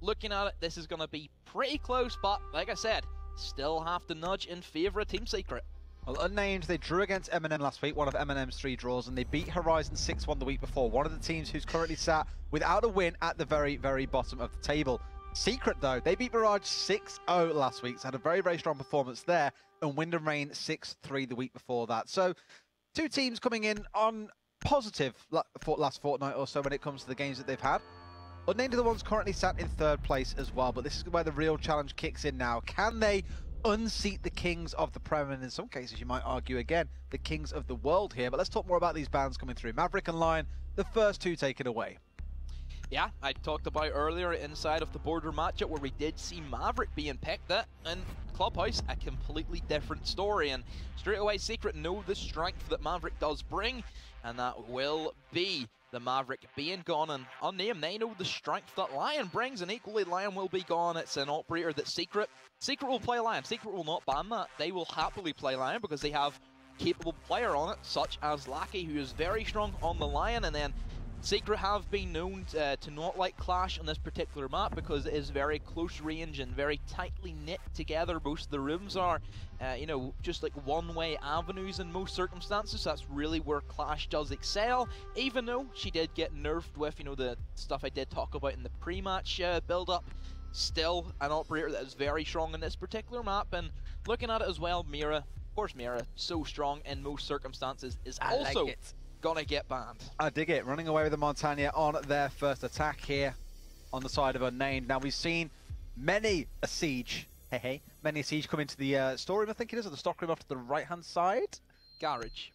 looking at it, this is going to be pretty close, but like I said, still have to nudge in favour of Team Secret. Well, Unnamed, they drew against M&M last week, one of M&M's 3 draws, and they beat Horizon 6-1 the week before, one of the teams who's currently sat without a win at the very, very bottom of the table. Secret, though, they beat Mirage 6-0 last week, so had a very, very strong performance there, and Wind and Rain 6-3 the week before that. So, 2 teams coming in on positive for last fortnight or so when it comes to the games that they've had. Unnamed are the ones currently sat in 3rd place as well, but this is where the real challenge kicks in now. Can they unseat the kings of the Prem, and in some cases you might argue again the kings of the world here? But let's talk more about these bans coming through. Maverick and Lion, the first 2 taken away. Yeah, I talked about earlier inside of the border matchup where we did see Maverick being picked at, and Clubhouse, a completely different story, and straight away Secret know the strength that Maverick does bring, and that will be the Maverick being gone. And Unnamed, they know the strength that Lion brings, and equally Lion will be gone. It's an operator that Secret will play Lion. Secret will not ban that. They will happily play Lion because they have capable player on it, such as Lackey, who is very strong on the Lion. And then Secret have been known to not like Clash on this particular map because it is very close range and very tightly knit together. Most of the rooms are, you know, just like one-way avenues in most circumstances. That's really where Clash does excel, even though she did get nerfed with, you know, the stuff I did talk about in the pre-match build-up. Still an operator that is very strong in this particular map, and looking at it as well, Mira, of course Mira, so strong in most circumstances, is also gonna get banned. I dig it, running away with the Montagna on their first attack here on the side of Unnamed. Now we've seen many a siege, many a siege come into the storeroom, I think it is, or the stockroom off to the right-hand side? Garage.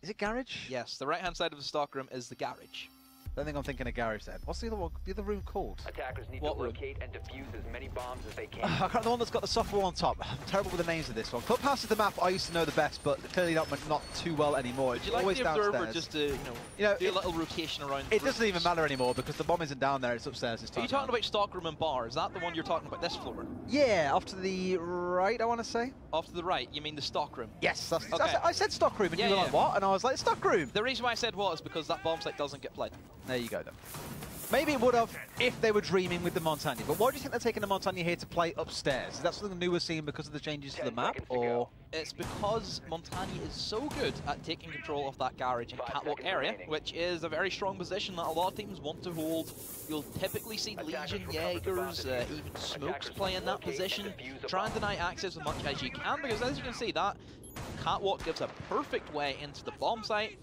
Is it garage? Yes, the right-hand side of the stockroom is the garage. I don't think I'm thinking of garage then. What's the other room called? Attackers need to locate and defuse as many bombs as they can. I can't, the one that's got the soft wall on top. I'm terrible with the names of this one. Clubhouse is the map I used to know the best, but clearly not too well anymore. Would you like always the observer downstairs. Just to, you know, do a little rotation around? It doesn't even matter anymore because the bomb isn't down there, it's upstairs this time. Are you talking about stockroom and bar? Is that the one you're talking about, this floor? Yeah, off to the right, I want to say. Off to the right, you mean the stockroom? Yes, that's, okay. I said stockroom and you were like, what? And I was like, stockroom. The reason why I said what is because that bomb site doesn't get played. There you go then. Maybe it would have if they were dreaming with the Montagna, but why do you think they're taking the Montagna here to play upstairs? Is that something new we're seeing because of the changes to the map, or...? It's because Montagna is so good at taking control of that garage and catwalk area, which is a very strong position that a lot of teams want to hold. You'll typically see Legion, Jaegers, even Smokes play in that position. Try and deny access as much as you can, because as you can see, that catwalk gives a perfect way into the bomb site,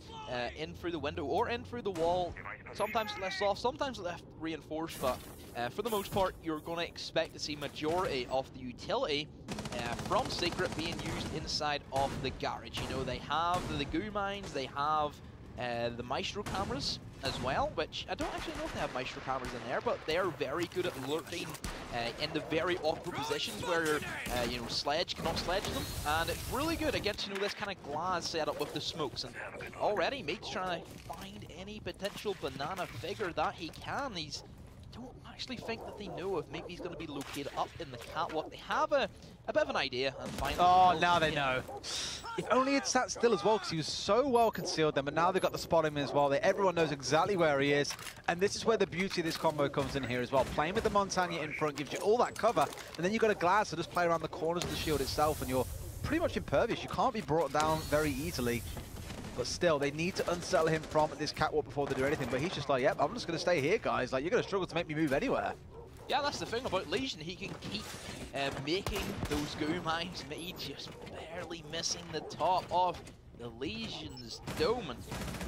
in through the window or in through the wall. Sometimes left soft, sometimes left reinforced, but for the most part, you're going to expect to see majority of the utility from Secret being used inside of the garage. You know, they have the goo mines, they have the Maestro cameras as well, which I don't actually know if they have Maestro cameras in there, but they're very good at lurking in the very awkward positions where you know, Sledge cannot sledge them, and it's really good against, you know, this kind of glass setup with the smokes. And already Mate's trying to find any potential banana figure that he can. Don't actually think that they know if maybe he's going to be located up in the catwalk. They have a bit of an idea, and finally... Oh, now they know. If only it sat still as well, because he was so well concealed then, but now they've got the spot him as well. Everyone knows exactly where he is, and this is where the beauty of this combo comes in here as well. Playing with the Montagna in front gives you all that cover, and then you've got a glass to just play around the corners of the shield itself, and you're pretty much impervious. You can't be brought down very easily. But still, they need to unsettle him from this catwalk before they do anything. But he's just like, yep, I'm just going to stay here, guys. Like, you're going to struggle to make me move anywhere. Yeah, that's the thing about Legion. He can keep making those goo mines. He's just barely missing the top of the Legion's dome. And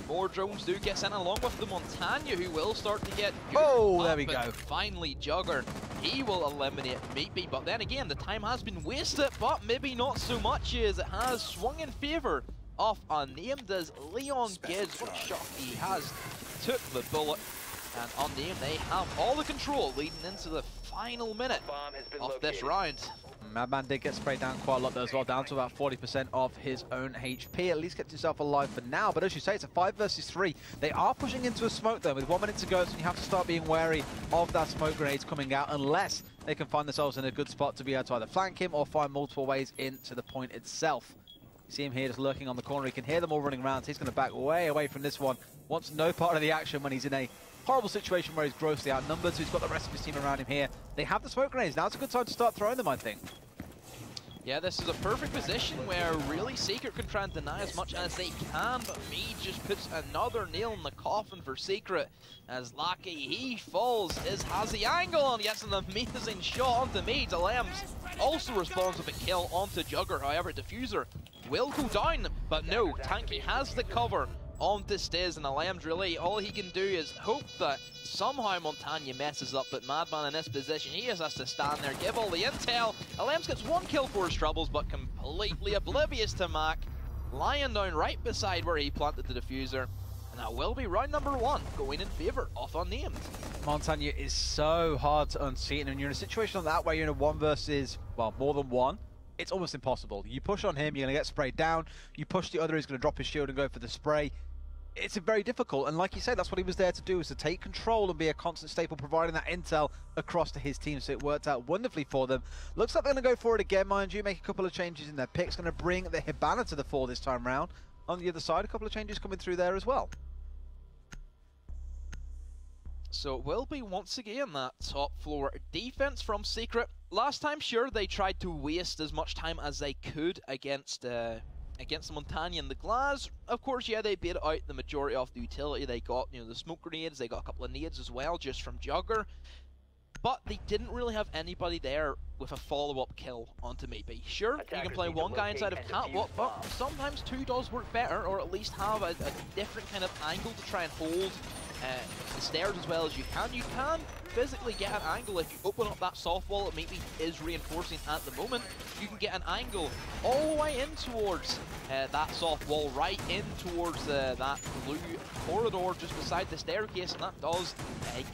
more drones do get sent along with the Montagna, who will start to get... Oh, there we go. Finally, Jugger. He will eliminate Meatbee. But then again, the time has been wasted, but maybe not so much as it has swung in favour of Unnamed as Leon Gibbs. What a shot he has. Took the bullet, and Unnamed, they have all the control leading into the final minute of this round. Madman did get sprayed down quite a lot though as well, down to about 40% of his own HP. At least kept himself alive for now, but as you say, it's a 5 versus 3. They are pushing into a smoke though, with 1 minute to go, so you have to start being wary of that smoke grenades coming out, unless they can find themselves in a good spot to be able to either flank him or find multiple ways into the point itself. You see him here just lurking on the corner. He can hear them all running around. So he's going to back way away from this one. Wants no part of the action when he's in a horrible situation where he's grossly outnumbered, so he's got the rest of his team around him here. They have the smoke grenades. Now's a good time to start throwing them, I think. Yeah, this is a perfect position where really Secret can try and deny as much as they can, but Mead just puts another nail in the coffin for Secret. As Lucky, he falls, has the angle and gets an amazing shot onto Mead. Alems also responds with a kill onto Jugger, however, Diffuser will go down, but no, Tanky has the cover onto Stiz, and Alems really, all he can do is hope that somehow Montagna messes up, but Madman in this position, he just has to stand there, give all the intel. Alems gets one kill for his troubles, but completely oblivious to Mac, lying down right beside where he planted the diffuser. And that will be round number 1, going in favour of Unnamed. Montagna is so hard to unseat, and when you're in a situation like that where you're in a 1 versus, well, more than 1, it's almost impossible. You push on him, you're going to get sprayed down. You push the other, he's going to drop his shield and go for the spray. It's very difficult, and like you said, that's what he was there to do, is to take control and be a constant staple, providing that intel across to his team, so it worked out wonderfully for them. Looks like they're going to go for it again, mind you, make a couple of changes in their picks, going to bring the Hibana to the fore this time round. On the other side, a couple of changes coming through there as well. So it will be once again that top floor defense from Secret. Last time, sure, they tried to waste as much time as they could against the Montagna and the Glass. Of course, yeah, they bait out the majority of the utility. They got, you know, the smoke grenades, they got a couple of nades as well, just from Jugger. But they didn't really have anybody there with a follow-up kill onto maybe. Sure, you can play one guy inside of Catwalk, but sometimes 2 does work better, or at least have a different kind of angle to try and hold the stairs as well as you can. You can physically get an angle if you open up that soft wall that maybe is reinforcing at the moment. You can get an angle all the way in towards that soft wall, right in towards that blue corridor just beside the staircase, and that does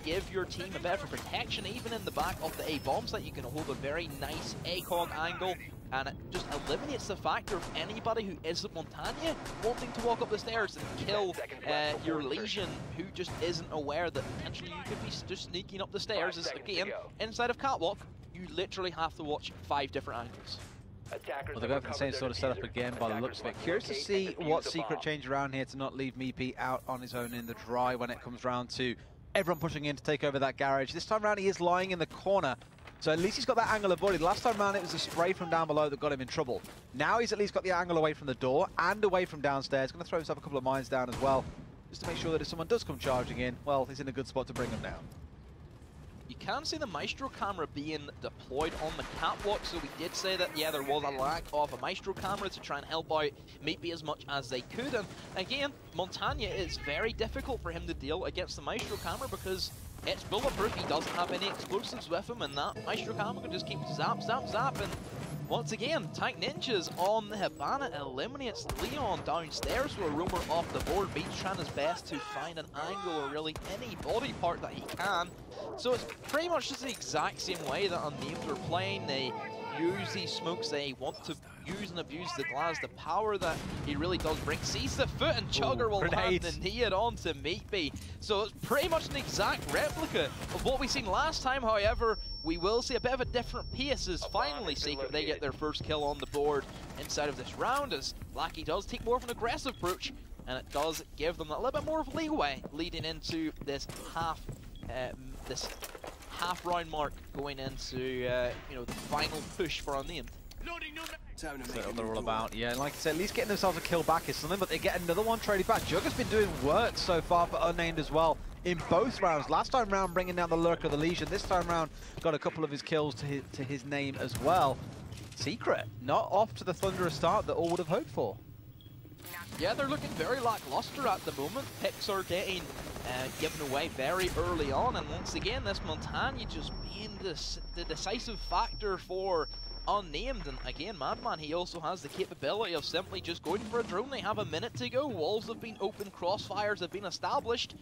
give your team a bit of protection even in the back of the A-bomb, so that you can hold a very nice ACOG angle. And it just eliminates the factor of anybody who isn't Montagna wanting to walk up the stairs and kill your Legion, who just isn't aware that potentially you could be just sneaking up the stairs. As again, inside of Catwalk, you literally have to watch 5 different angles. Well, they're going for the same sort of setup again by the looks of it. Curious to see what Secret change around here to not leave Meepy out on his own in the dry when it comes round to everyone pushing in to take over that garage. This time around, he is lying in the corner. So at least he's got that angle avoided. Last time around, it was a spray from down below that got him in trouble. Now he's at least got the angle away from the door and away from downstairs. Going to throw himself a couple of mines down as well, just to make sure that if someone does come charging in, well, he's in a good spot to bring them down. You can see the Maestro camera being deployed on the catwalk, so we did say that, yeah, there was a lack of a Maestro camera to try and help out maybe as much as they could. And again, Montagna, it's very difficult for him to deal against the Maestro camera because it's bulletproof. He doesn't have any explosives with him, and that Maestro camera can just keep zap, zap, zap. And once again, Tank Ninjas on the Hibana eliminates Leon downstairs for a rumor off the board. Beats trying his best to find an angle or really any body part that he can. So it's pretty much just the exact same way that Unnamed are playing. They use these smokes, they want to use and abuse the Glass, the power that he really does bring. Sees the foot, and Chugger will have the nade on to Meatbee. So it's pretty much an exact replica of what we seen last time. However, we will see a bit of a different pace as finally Secret, they get their first kill on the board inside of this round, as Lackey does take more of an aggressive approach, and it does give them a little bit more of leeway leading into this half round mark going into you know, the final push for Unnamed. That's what they're all about. Yeah, and like I said, at least getting themselves a kill back is something, but they get another one traded back. Jugger's been doing work so far for Unnamed as well in both rounds. Last time round bringing down the Lurk of the Legion. This time round got a couple of his kills to his name as well. Secret not off to the thunderous start that all would have hoped for. Yeah, they're looking very lackluster at the moment. Picks are getting given away very early on, and once again, this Montagna just being the decisive factor for Unnamed. And again, Madman, he also has the capability of simply just going for a drone. They have a minute to go. Walls have been open, crossfires have been established.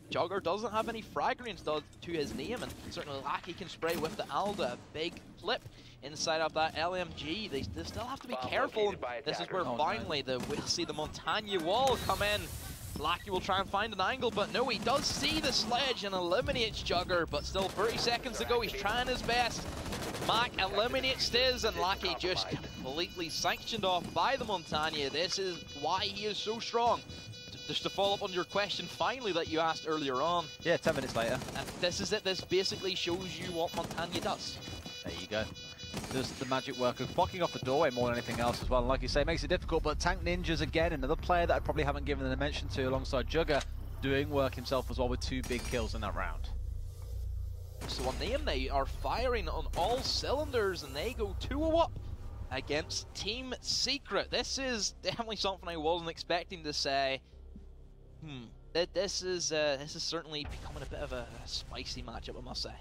Jugger doesn't have any fragments to his name, and certainly Lackey can spray with the Alda. A big clip inside of that LMG. They still have to be careful, and this is where finally we'll see the Montagna wall come in. Lackey will try and find an angle, but no, he does see the sledge and eliminates Jugger, but still 30 seconds to go. He's trying his best. Mac eliminates Stiz, and Lackey just completely sanctioned off by the Montagna. This is why he is so strong. just to follow up on your question finally that you asked earlier on. Yeah, 10 minutes later. And this is it. This basically shows you what Montagna does. There you go. Does the magic work of blocking off the doorway more than anything else as well. And like you say, it makes it difficult, but Tank Ninjas, again, another player that I probably haven't given a mention to alongside Jugger, doing work himself as well with 2 big kills in that round. So Unnamed, they are firing on all cylinders, and they go 2-0 up against Team Secret. This is definitely something I wasn't expecting to say. This is certainly becoming a bit of a spicy matchup, I must say.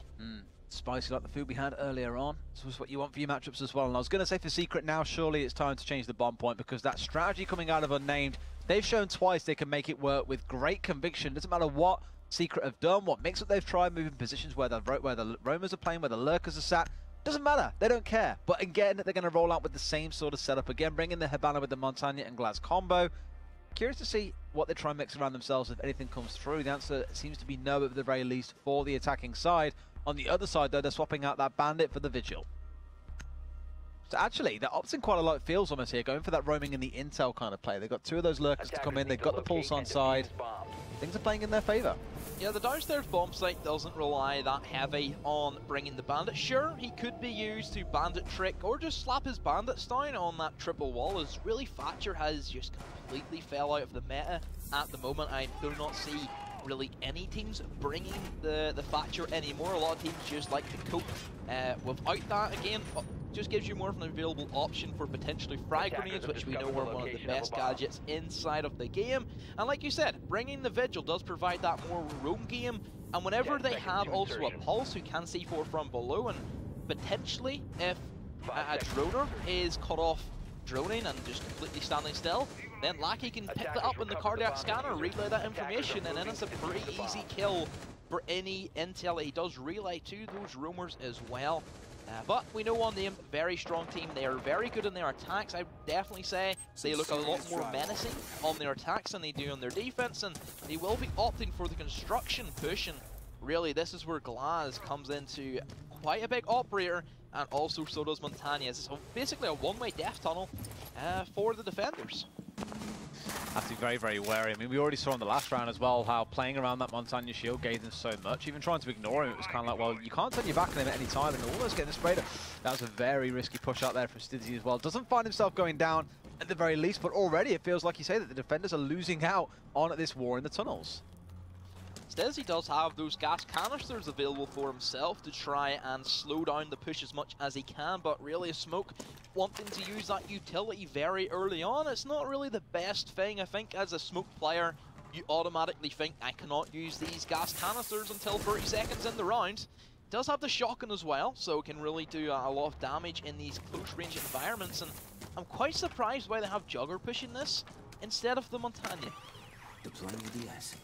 Spicy like the food we had earlier on. This was what you want for your matchups as well. And I was going to say for Secret now, surely it's time to change the bomb point, because that strategy coming out of Unnamed, they've shown twice they can make it work with great conviction. Doesn't matter what Secret have done, what mix-up they've tried, moving positions where the roamers are playing, where the lurkers are sat. Doesn't matter, they don't care. But again, they're going to roll out with the same sort of setup again, bringing the Hibana with the Montagna and Glass combo. Curious to see what they try and mix around themselves if anything comes through. The answer seems to be no at the very least for the attacking side. On the other side, though, they're swapping out that Bandit for the Vigil. So actually, they're opting quite a lot, it feels almost here, going for that roaming in the intel kind of play. They've got 2 of those lurkers to come in, they've got the pulse on side. Things are playing in their favour. Yeah, the downstairs bomb site doesn't rely that heavy on bringing the bandit. Sure, he could be used to bandit trick or just slap his bandits down on that triple wall, as really Thatcher has just completely fell out of the meta at the moment. I do not see really any teams bringing the Thatcher anymore. A lot of teams just like to cope without that. Again, just gives you more of an available option for potentially frag grenades, which we know are one of the best gadgets inside of the game. And like you said, bringing the Vigil does provide that more roam game, and whenever they have also a Pulse who can C4 from below, and potentially if a droner is cut off droning and just completely standing still, then Lackey can pick that up in the cardiac scanner, relay that information, and then it's a pretty easy kill for any intel that he does relay to those roamers as well. But we know Unnamed, very strong team. They are very good in their attacks. I would definitely say they look a lot more menacing on their attacks than they do on their defense, and they will be opting for the construction push. And really, this is where Glass comes into quite a big operator, and also so does Montagna. It's basically a one-way death tunnel for the defenders. Have to be very, very wary. I mean, we already saw in the last round as well how playing around that Montagna shield gave them so much. Even trying to ignore him, it was kind of like, well, you can't turn your back on him at any time, and almost getting sprayed. That was a very risky push out there for Stizzy as well. Doesn't find himself going down at the very least, but already it feels like you say that the defenders are losing out on this war in the tunnels. Stizzy does have those gas canisters available for himself to try and slow down the push as much as he can, but really a Smoke wanting to use that utility very early on, it's not really the best thing. I think as a Smoke player, you automatically think, I cannot use these gas canisters until 30 seconds in the round. Does have the shotgun as well, so can really do a lot of damage in these close range environments, and I'm quite surprised why they have Jugger pushing this instead of the Montagna. Deploying the DS.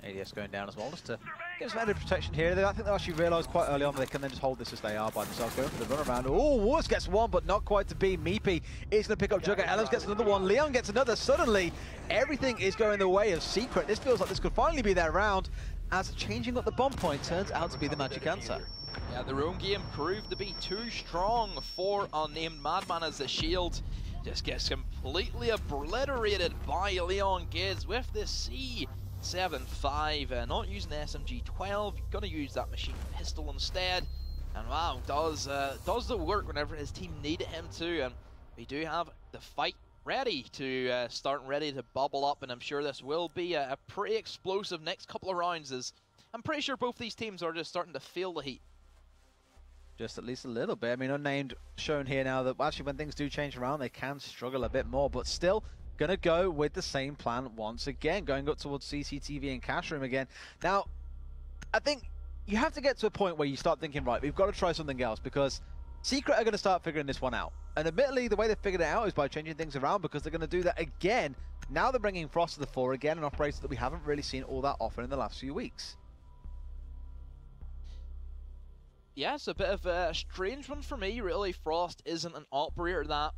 ADS going down as well, just to get some added protection here. I think they actually realised quite early on that they can then just hold this as they are by themselves, going for the run around. Oh, Wars gets one, but not quite to be. Meepy is going to pick up Jugger. Ellis gets another one. Leon gets another. Suddenly, everything is going the way of Secret. This feels like this could finally be their round, as changing up the bomb point turns out to be the magic answer. Yeah, their own game proved to be too strong for Unnamed. Madman as the shield just gets completely obliterated by Leon Gids with the C75, not using the SMG-12, gonna use that machine pistol instead, and wow, does the work whenever his team needed him to, and we do have the fight ready to start and ready to bubble up, and I'm sure this will be a pretty explosive next couple of rounds, as I'm pretty sure both these teams are just starting to feel the heat. Just at least a little bit. I mean, Unnamed shown here now that actually when things do change around, they can struggle a bit more, but still gonna go with the same plan once again, going up towards CCTV and cash room again. Now, I think you have to get to a point where you start thinking, right, we've got to try something else, because Secret are going to start figuring this one out. And admittedly, the way they figured it out is by changing things around, because they're going to do that again. Now they're bringing Frost to the fore again, an operator that we haven't really seen all that often in the last few weeks. Yeah, it's a bit of a strange one for me, really. Frost isn't an operator that,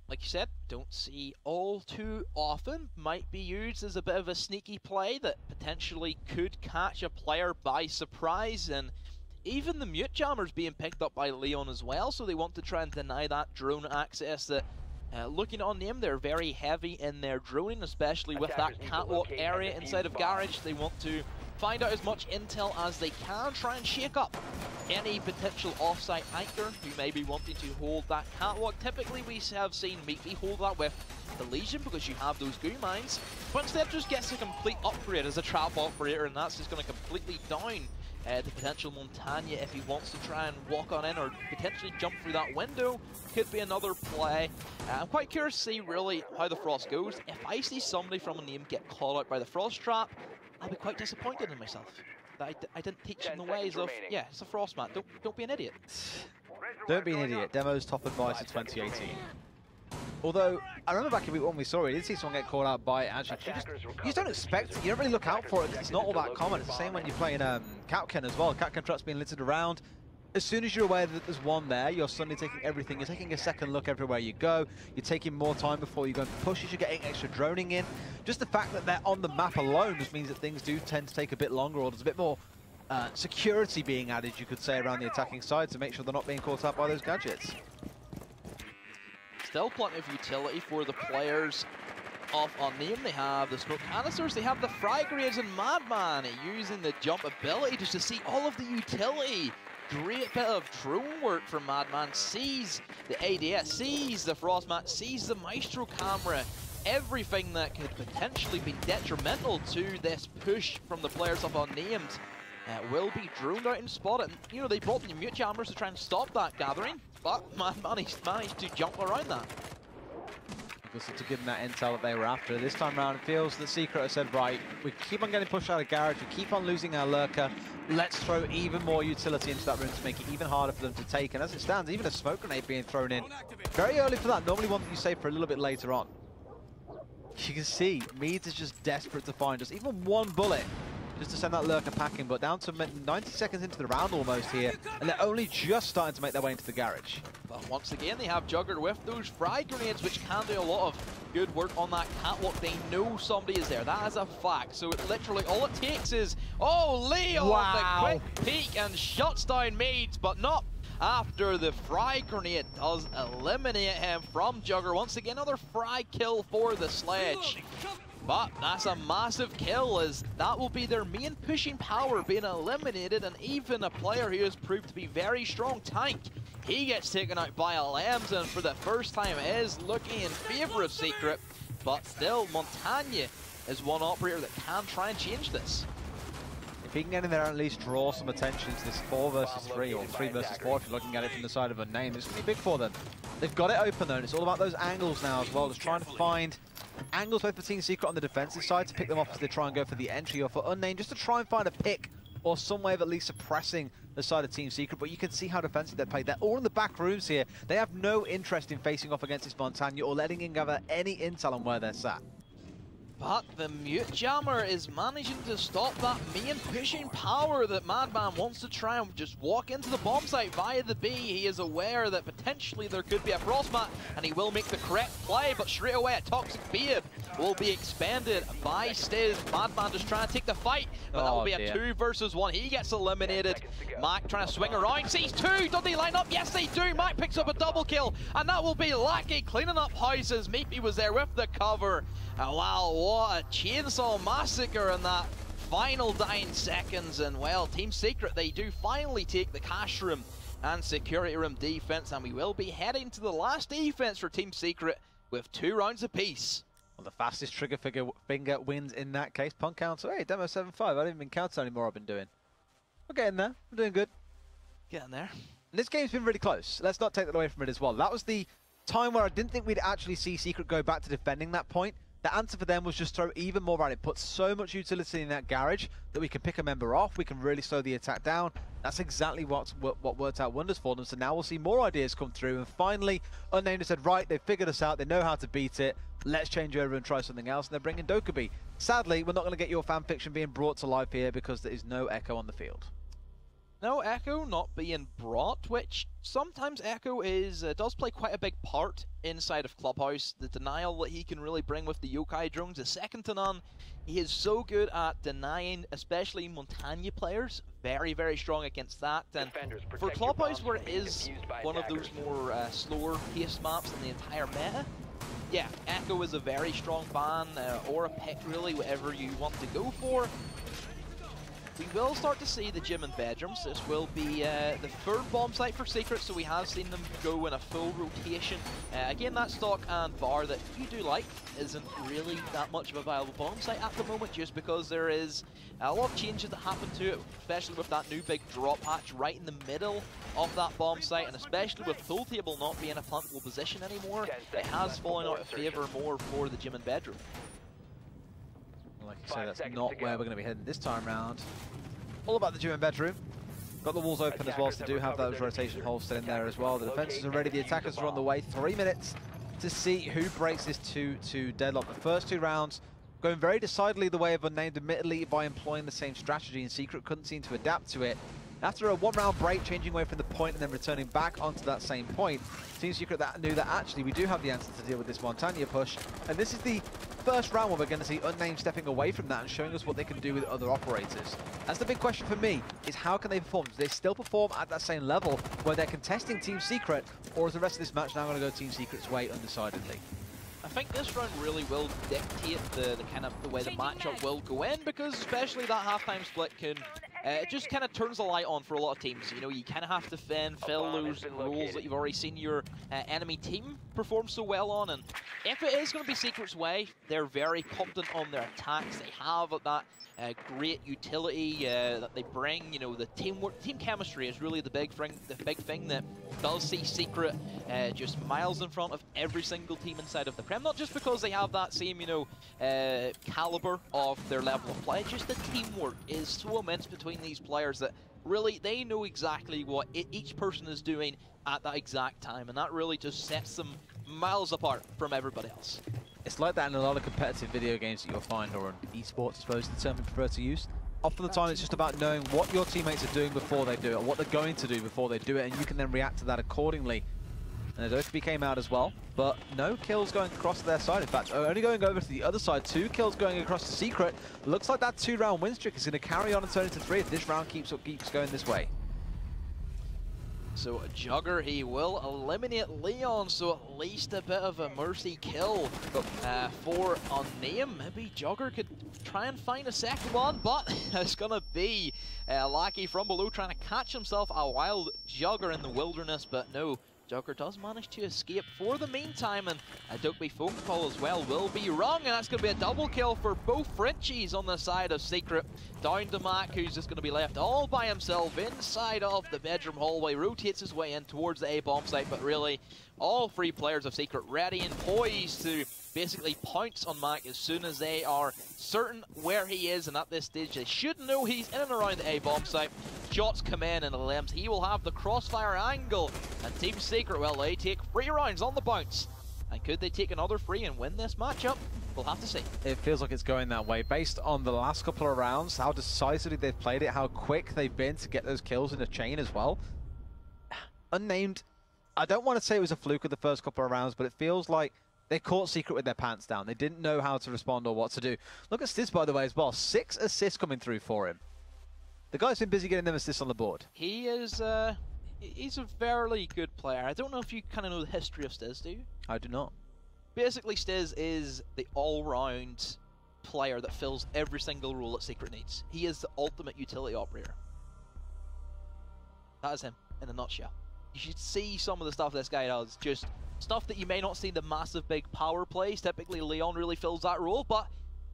like you said, don't see all too often. Might be used as a bit of a sneaky play that potentially could catch a player by surprise, and even the mute jammer's being picked up by Leon as well, so they want to try and deny that drone access that Looking at Unnamed, they're very heavy in their droning, especially with that catwalk area inside of Garage. They want to find out as much intel as they can, try and shake up any potential offsite anchor who may be wanting to hold that catwalk. Typically, we have seen Meaty hold that with the Legion because you have those goo mines, but instead just gets a complete upgrade as a trap operator, and that's just going to completely down the potential Montagne if he wants to try and walk on in or potentially jump through that window. Could be another play. I'm quite curious to see really how the Frost goes. If I see somebody from Unnamed get called out by the Frost trap, I'll be quite disappointed in myself. That I didn't teach him the ways of, yeah, it's a Frost mat, don't be an idiot. Don't be an idiot. Demo's top advice in 2018. Although, I remember back in week 1 we saw it, did see someone get called out by it, actually. You just don't expect it, you don't really look out for it, because it's not all that common. It's the same when you're playing Capcan as well. Capcan traps being littered around. As soon as you're aware that there's one there, you're suddenly taking everything. You're taking a second look everywhere you go. You're taking more time before you go and pushes. You're getting extra droning in. Just the fact that they're on the map alone just means that things do tend to take a bit longer, or there's a bit more security being added, you could say, around the attacking side to make sure they're not being caught up by those gadgets. Still plenty of utility for the players of Unnamed. They have the smoke canisters, they have the frag grenades, and Madman using the jump ability just to see all of the utility. Great bit of drone work from Madman. Sees the ADS, sees the Frostmat, sees the Maestro camera. Everything that could potentially be detrimental to this push from the players of Unnamed will be droned out and spotted. You know, they brought the mute jammers to try and stop that gathering, but Madman managed to jump around that. To give them that intel that they were after. This time around, it feels that Secret has said, right, we keep on getting pushed out of Garage, we keep on losing our lurker, let's throw even more utility into that room to make it even harder for them to take. And as it stands, even a smoke grenade being thrown in very early for that, normally one that you save for a little bit later on. You can see, Meads is just desperate to find just even one bullet just to send that lurker packing, but down to 90 seconds into the round almost here, and they're only just starting to make their way into the Garage. But once again, they have Jugger with those frag grenades, which can do a lot of good work on that catwalk. They know somebody is there. That is a fact. So it literally, all it takes is, oh, Leo, the quick peek and shuts down Meads, but not after the frag grenade does eliminate him from Jugger. Once again, another frag kill for the Sledge. But that's a massive kill, as that will be their main pushing power being eliminated, and even a player who has proved to be very strong, Tank, he gets taken out by LMs, and for the first time is looking in favour of Secret, but still Montagne is one operator that can try and change this. If he can get in there and at least draw some attention to this 4 versus 3, or 3 versus 4 if you're looking at it from the side of Unnamed, it's going to be big for them. They've got it open though, and it's all about those angles now as well, just trying to find angles both for Team Secret on the defensive side to pick them off as they try and go for the entry, or for Unnamed just to try and find a pick or some way of at least suppressing the side of Team Secret. But you can see how defensive they're played. They're all in the back rooms here. They have no interest in facing off against this Montagne or letting him gather any intel on where they're sat. But the mute jammer is managing to stop that main pushing power that Madman wants to try and just walk into the bomb site via the B. He is aware that potentially there could be a Frostmat, and he will make the correct play, but straight away a Toxic Beard will be expended by Stiz. Madman just trying to take the fight, but that will be a 2 versus 1. He gets eliminated. Mac trying to swing around, sees 2, don't they line up? Yes they do. Mac picks up a double kill, and that will be Lackey cleaning up houses. Meepy was there with the cover. Wow, what a chainsaw massacre in that final 9 seconds. And well, Team Secret, they do finally take the cash room and security room defense, and we will be heading to the last defense for Team Secret with 2 rounds apiece. Well, the fastest trigger finger wins in that case. Punk counter, hey, demo 7-5. I don't even counter anymore. I've been doing. We're getting there. We're doing good. Getting there. And this game's been really close. Let's not take that away from it as well. That was the time where I didn't think we'd actually see Secret go back to defending that point. The answer for them was just throw even more at it, put so much utility in that Garage that we can pick a member off, we can really slow the attack down. That's exactly what worked out wonders for them. So now we'll see more ideas come through, and finally Unnamed has said, right, they've figured us out, they know how to beat it, let's change over and try something else, and they're bringing Dokkaebi. Sadly, we're not going to get your fanfiction being brought to life here because there is no Echo on the field. No Echo not being brought, which sometimes Echo does play quite a big part inside of Clubhouse. The denial that he can really bring with the yokai drones is second to none. He is so good at denying, especially Montagne players. Very, very strong against that. And for Clubhouse, where it is one of those more slower paced maps in the entire meta, yeah, Echo is a very strong ban, or a pick really, whatever you want to go for. We will start to see the gym and bedrooms. This will be the third bomb site for Secret, so we have seen them go in a full rotation. Again, that stock and bar that you do like isn't really that much of a viable bomb site at the moment, just because there is a lot of changes that happen to it, especially with that new big drop hatch right in the middle of that bomb site, and especially with pool table not being a plantable position anymore, it has fallen out of favour more for the gym and bedroom. Like you say, that's not where we're going to be heading this time round. All about the gym and bedroom. Got the walls open as well, so they do have those rotation holes still in there as well. The defenses are ready, the attackers are on the way. 3 minutes to see who breaks this 2-2 deadlock. The first 2 rounds going very decidedly the way of Unnamed, admittedly by employing the same strategy, and Secret couldn't seem to adapt to it. After a 1-round break, changing away from the point and then returning back onto that same point, Team Secret knew that actually we do have the answer to deal with this Montagna push. And this is the first round where we're going to see Unnamed stepping away from that and showing us what they can do with other operators. That's the big question for me, is how can they perform? Do they still perform at that same level where they're contesting Team Secret, or is the rest of this match now going to go Team Secret's way undecidedly? I think this round really will dictate the kind of the way the matchup will go in, because especially that halftime split can it just kind of turns the light on for a lot of teams. You know, you kind of have to fill those roles that you've already seen your enemy team perform so well on. And if it is going to be Secret's way, they're very confident on their attacks. They have that great utility that they bring. You know, the teamwork, team chemistry is really the big thing that does see Secret just miles in front of every single team inside of the Prem. Not just because they have that same, you know, caliber of their level of play, just the teamwork is so immense between these players that really they know exactly what each person is doing at that exact time, and that really just sets them miles apart from everybody else. It's like that in a lot of competitive video games that you'll find, or in esports, I suppose, the term we prefer to use. Often the time it's just about knowing what your teammates are doing before they do it, or what they're going to do before they do it, and you can then react to that accordingly. And the OTB came out as well, but no kills going across their side. In fact, only going over to the other side. 2 kills going across to Secret. Looks like that 2-round win streak is going to carry on and turn into 3 if this round keeps going this way. So Jugger, he will eliminate Leon, so at least a bit of a mercy kill for Unnamed. Maybe Jugger could try and find a second one, but it's going to be Lackey from below trying to catch himself a wild Jugger in the wilderness, but no. Jugger does manage to escape for the meantime, and a Dokby phone call as well will be rung, and that's going to be a double kill for both Frenchies on the side of Secret. Down to Mac, who's just going to be left all by himself inside of the bedroom hallway, rotates his way in towards the A-bomb site, but really all 3 players of Secret ready and poised to basically pounce on Mac as soon as they are certain where he is, and at this stage they should know he's in and around the A-bomb site. Shots come in and limbs. He will have the crossfire angle, and Team Secret, well, they take 3 rounds on the bounce. And could they take another 3 and win this matchup? We'll have to see. It feels like it's going that way based on the last couple of rounds, how decisively they've played it, how quick they've been to get those kills in a chain as well. Unnamed, I don't want to say it was a fluke of the first couple of rounds, but it feels like they caught Secret with their pants down. They didn't know how to respond or what to do. Look at Stiz, by the way, as well. 6 assists coming through for him. The guy's been busy getting them assists on the board. He is, he's a very good player. I don't know if you kind of know the history of Stiz, do you? I do not. Basically, Stiz is the all-round player that fills every single role that Secret needs. He is the ultimate utility operator. That is him, in a nutshell. You should see some of the stuff this guy does. Just stuff that you may not see the massive big power plays. Typically, Leon really fills that role, but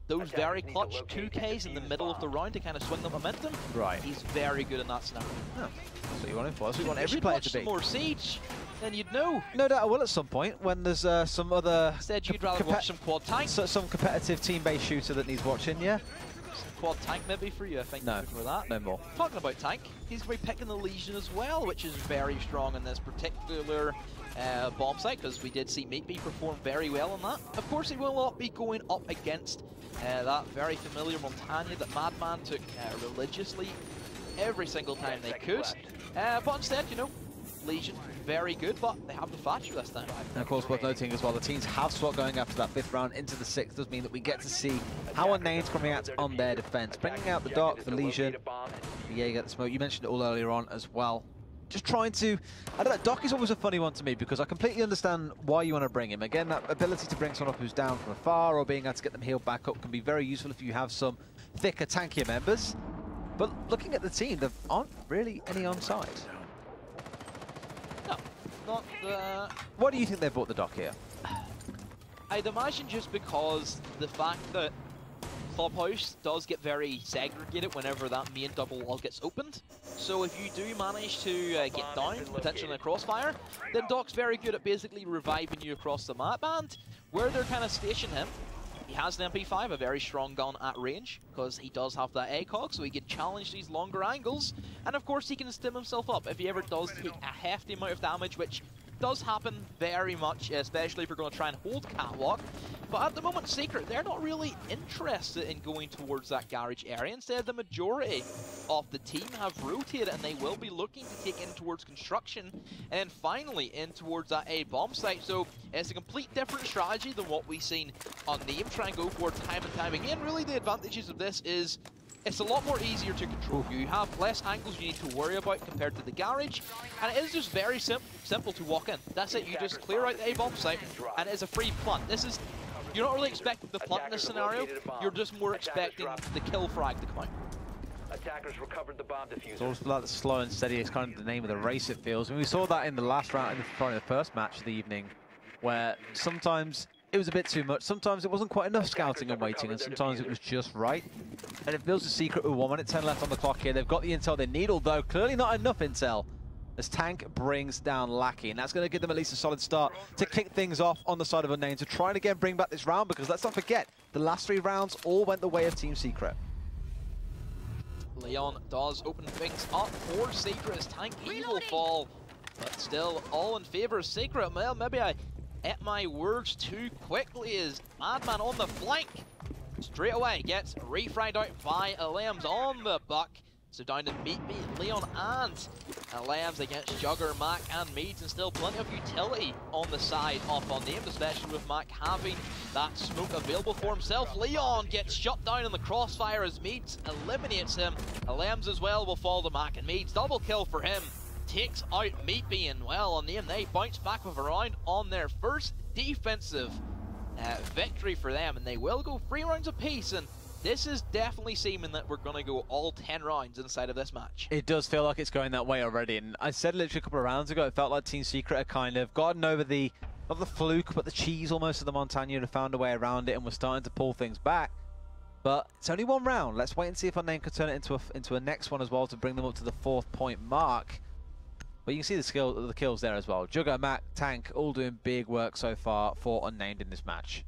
those very clutch 2Ks in the middle of the round to kind of swing the momentum. Right. He's very good in that scenario. Oh, that's what you want him for. That's what you want every player to be. Some more Siege, then you'd know. No doubt I will at some point when there's some other. Instead, you'd rather watch some quad tank. Some competitive team-based shooter that needs watching, yeah. Quad tank maybe for you, I think. No, for that. No more. Talking about tank, he's going to be picking the Legion as well, which is very strong in this particular bomb site, because we did see Meatbee perform very well on that. Of course, he will not be going up against that very familiar Montagna that Madman took religiously every single time they could. But instead, you know, Legion, very good, but they have the Thatcher this time. And of course, worth noting as well, the teams have SWAT going after that 5th round into the 6th. Does mean that we get to see how Unnamed's coming out on their defense. Bringing out the Dark for Legion. Yeah, you get the smoke. You mentioned it all earlier on as well. just trying to, I don't know, Doc is always a funny one to me because I completely understand why you want to bring him. Again, that ability to bring someone up who's down from afar or being able to get them healed back up can be very useful if you have some thicker, tankier members. But looking at the team, there aren't really any on side. No, not the... What do you think they brought the Doc here? I'd imagine just because the fact that Clubhouse does get very segregated whenever that main double wall gets opened. So if you do manage to get down, potentially in a crossfire, then Doc's very good at basically reviving you across the map. And where they're kind of stationing him, he has an MP5, a very strong gun at range, because he does have that ACOG, so he can challenge these longer angles. And of course he can stim himself up if he ever does take a hefty amount of damage, which does happen very much, especially if you're going to try and hold Catwalk. But at the moment, Secret, they're not really interested in going towards that garage area. Instead, the majority of the team have rotated, and they will be looking to take in towards construction, and then finally in towards that A bomb site. So it's a complete different strategy than what we've seen Unnamed try and go for time and time again. Really, the advantages of this is it's a lot more easier to control. You have less angles you need to worry about compared to the garage, and it is just very simple to walk in. That's it, you just clear out the A-bomb site, and it's a free plant. This is, you're not really expecting the plant in this scenario, you're just more expecting the kill frag to come out. Attackers recovered the bomb diffuser. It's also like the slow and steady is kind of the name of the race, it feels. And we saw that in the last round, in the first match of the evening, where sometimes it was a bit too much, sometimes it wasn't quite enough scouting and waiting, and sometimes it was just right. And it feels a Secret with 1 minute 10 left on the clock here. They've got the intel they need, although clearly not enough intel, as Tank brings down Lackey, and that's going to give them at least a solid start to kick things off on the side of Unnamed, to try and again bring back this round, because let's not forget, the last 3 rounds all went the way of Team Secret. Leon does open things up for Secret as Tank Evil fall, but still all in favor of Secret. Well, maybe I ate my words too quickly as Madman on the flank straight away gets refragged out by Unnamed on the buck. So down to Meat Me, Leon and Unnamed against Jugger, Mac and Meads, and still plenty of utility on the side of Unnamed, especially with Mac having that smoke available for himself. Leon gets shut down in the crossfire as Meads eliminates him. Unnamed as well will fall to Mac, and Meads double kill for him. Takes out Meat Me, and well, Unnamed, they bounce back with a round on their first defensive victory for them, and they will go 3 rounds apiece, and this is definitely seeming that we're going to go all 10 rounds inside of this match. It does feel like it's going that way already, and I said literally a couple of rounds ago, it felt like Team Secret had kind of gotten over the, not the fluke, but the cheese almost of the Montagna, and found a way around it and was starting to pull things back. But it's only 1 round. Let's wait and see if Unnamed could turn it into a next one as well to bring them up to the 4th point mark. But you can see the kills there as well. Jugger, Mac, Tank, all doing big work so far for Unnamed in this match.